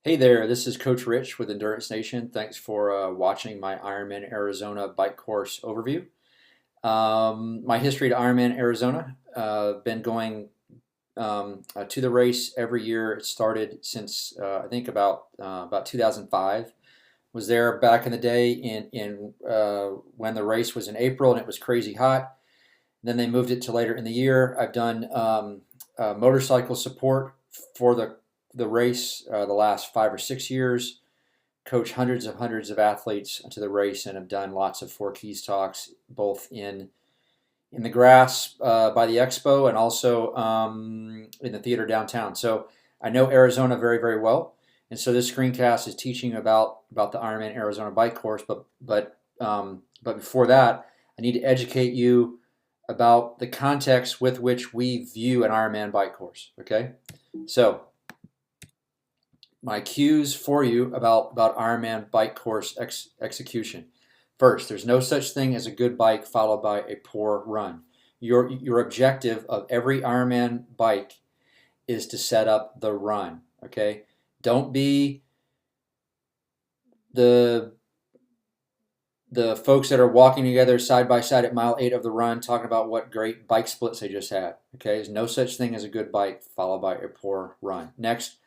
Hey there, this is Coach Rich with Endurance Nation. Thanks for watching my Ironman Arizona bike course overview. My history to Ironman Arizona, been going to the race every year. It started since I think about 2005. Was there back in the day in when the race was in April and it was crazy hot. Then they moved it to later in the year. I've done motorcycle support for the race the last 5 or 6 years. Coach hundreds of athletes to the race and have done lots of Four Keys talks, both in the grass by the expo and also in the theater downtown. So I know Arizona very well, and so this screencast is teaching about the Ironman Arizona bike course. But before that, I need to educate you about the context with which we view an Ironman bike course. Okay, so my cues for you about Ironman bike course execution. First, there's no such thing as a good bike followed by a poor run. Your objective of every Ironman bike is to set up the run. Okay, don't be the the folks that are walking together side by side at mile 8 of the run talking about what great bike splits they just had. Okay, there's no such thing as a good bike followed by a poor run. Next,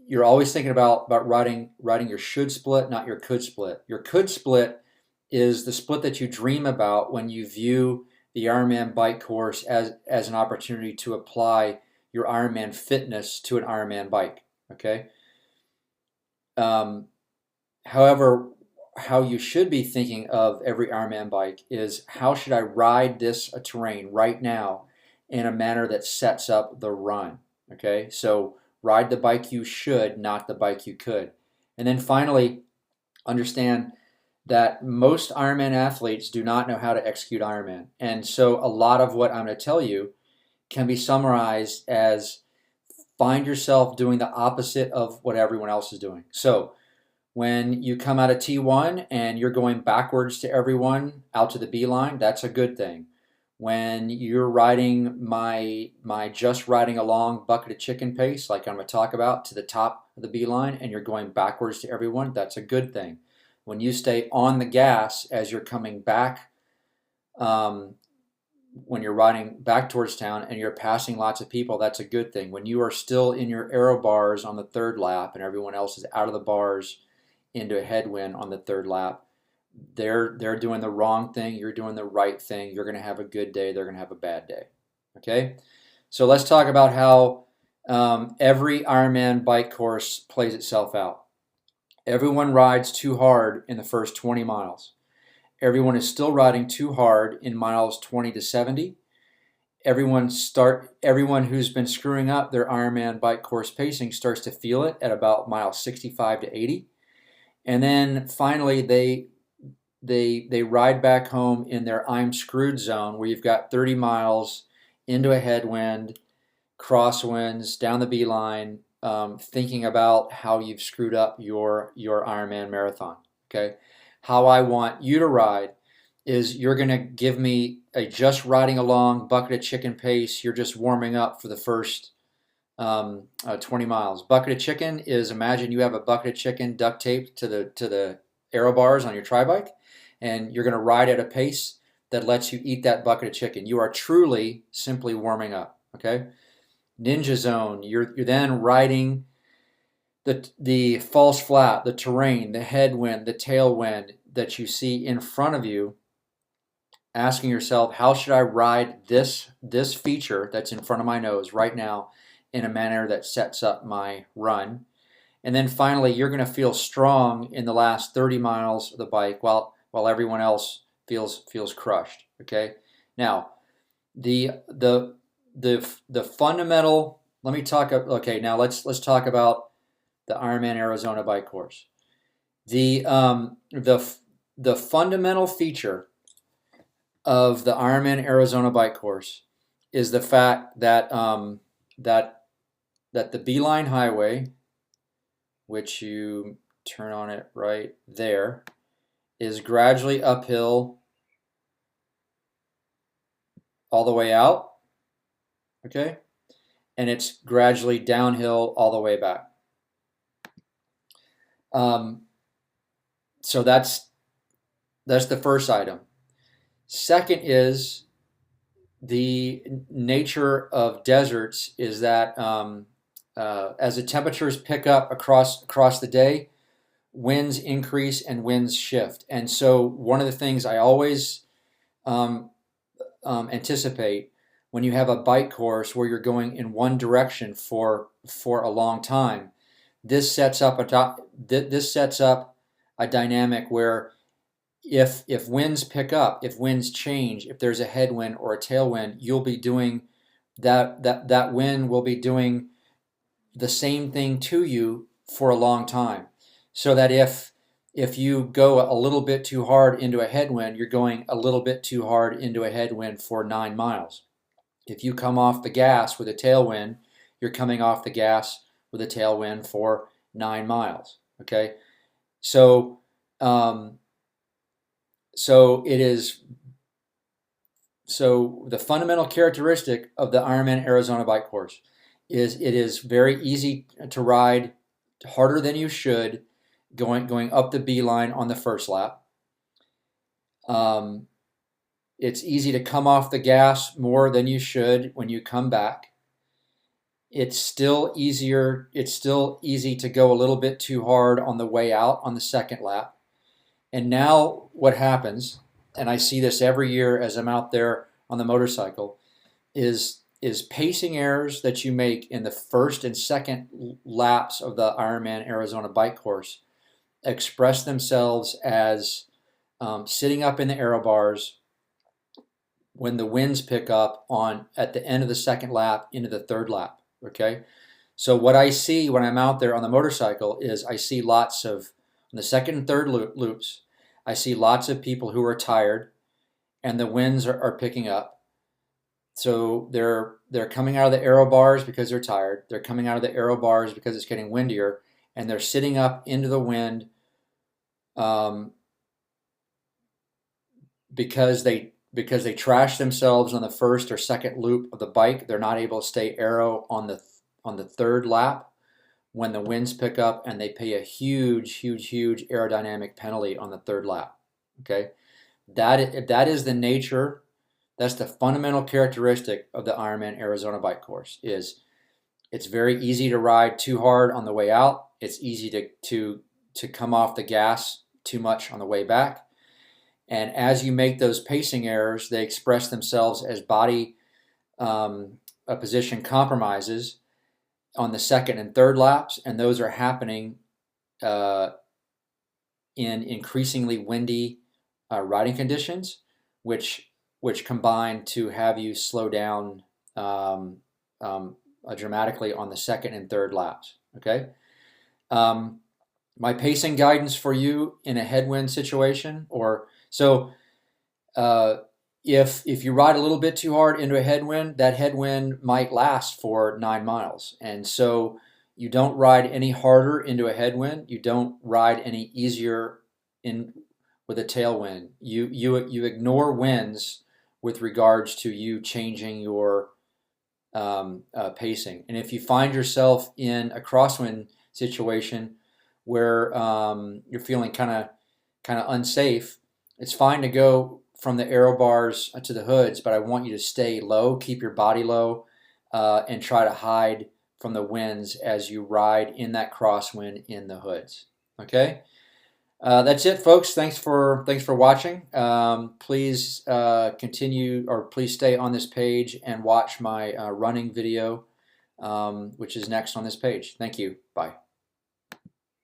you're always thinking about riding your should split, not your could split. Your could split is the split that you dream about when you view the Ironman bike course as an opportunity to apply your Ironman fitness to an Ironman bike. Okay. Um, However, how you should be thinking of every Ironman bike is how should I ride this terrain right now in a manner that sets up the run. Okay, so ride the bike you should, not the bike you could. And then finally, understand that most Ironman athletes do not know how to execute Ironman. And so a lot of what I'm going to tell you can be summarized as find yourself doing the opposite of what everyone else is doing. So when you come out of T1 and you're going backwards to everyone out to the B line, that's a good thing. When you're riding my just riding along bucket of chicken pace, like I'm going to talk about, to the top of the B line, and you're going backwards to everyone, that's a good thing. When you stay on the gas as you're coming back, um, when you're riding back towards town and you're passing lots of people, that's a good thing. When you are still in your aero bars on the third lap and everyone else is out of the bars into a headwind on the third lap, they're doing the wrong thing, you're doing the right thing. You're going to have a good day, they're going to have a bad day. Okay, so let's talk about how every Ironman bike course plays itself out. Everyone rides too hard in the first 20 miles. Everyone is still riding too hard in miles 20 to 70. Everyone who's been screwing up their Ironman bike course pacing starts to feel it at about mile 65 to 80. And then finally they ride back home in their I'm screwed zone where you've got 30 miles into a headwind, crosswinds, down the B line, thinking about how you've screwed up your Ironman marathon. Okay, how I want you to ride is you're going to give me a just riding along bucket of chicken pace. You're just warming up for the first 20 miles. Bucket of chicken is, imagine you have a bucket of chicken duct taped to the aero bars on your tri bike, and you're going to ride at a pace that lets you eat that bucket of chicken. You are truly simply warming up. Okay, ninja zone. You're then riding the false flat, the terrain, the headwind, the tailwind that you see in front of you, asking yourself, how should I ride this feature that's in front of my nose right now in a manner that sets up my run? And then finally, you're going to feel strong in the last 30 miles of the bike while everyone else feels crushed. Okay. Now, the fundamental. Let me talk. Okay. Now let's talk about the Ironman Arizona bike course. The fundamental feature of the Ironman Arizona bike course is the fact that that the Beeline Highway, which you turn on it right there, is gradually uphill all the way out, okay? And it's gradually downhill all the way back. Um, so that's the first item. Second is the nature of deserts is that as the temperatures pick up across the day, winds increase and winds shift. And so one of the things I always um, anticipate when you have a bike course where you're going in one direction for a long time, this sets up this sets up a dynamic where if winds pick up, if winds change, if there's a headwind or a tailwind, you'll be doing that wind will be doing the same thing to you for a long time. So that if you go a little bit too hard into a headwind, you're going a little bit too hard into a headwind for 9 miles. If you come off the gas with a tailwind, you're coming off the gas with a tailwind for 9 miles. Okay, so um, so it is. So the fundamental characteristic of the Ironman Arizona bike course is it is very easy to ride, harder than you should, going up the beeline on the first lap. It's easy to come off the gas more than you should when you come back. It's still easy to go a little bit too hard on the way out on the second lap. And now what happens, and I see this every year as I'm out there on the motorcycle, is pacing errors that you make in the first and second laps of the Ironman Arizona bike course express themselves as sitting up in the aero bars when the winds pick up on at the end of the second lap into the third lap. Okay, so what I see when I'm out there on the motorcycle is I see lots of on the second and third loops. I see lots of people who are tired, and the winds are picking up. So they're coming out of the aero bars because they're tired. They're coming out of the aero bars because it's getting windier, and they're sitting up into the wind um, because they trash themselves on the first or second loop of the bike. They're not able to stay aero on the third lap when the winds pick up, and they pay a huge aerodynamic penalty on the third lap. Okay, that is the nature. That's the fundamental characteristic of the Ironman Arizona bike course. Is it's very easy to ride too hard on the way out. It's easy to come off the gas too much on the way back. And as you make those pacing errors, they express themselves as body position compromises on the second and third laps, and those are happening in increasingly windy riding conditions, which combine to have you slow down dramatically on the second and third laps. Okay. My pacing guidance for you in a headwind situation, or so if you ride a little bit too hard into a headwind, that headwind might last for 9 miles, and so you don't ride any harder into a headwind. You don't ride any easier in with a tailwind. You ignore winds with regards to you changing your pacing. And if you find yourself in a crosswind situation where you're feeling kind of unsafe, it's fine to go from the aero bars to the hoods, but I want you to stay low, keep your body low, and try to hide from the winds as you ride in that crosswind in the hoods. Okay. That's it, folks. Thanks for watching. Please continue, or please stay on this page and watch my running video, which is next on this page. Thank you. Bye.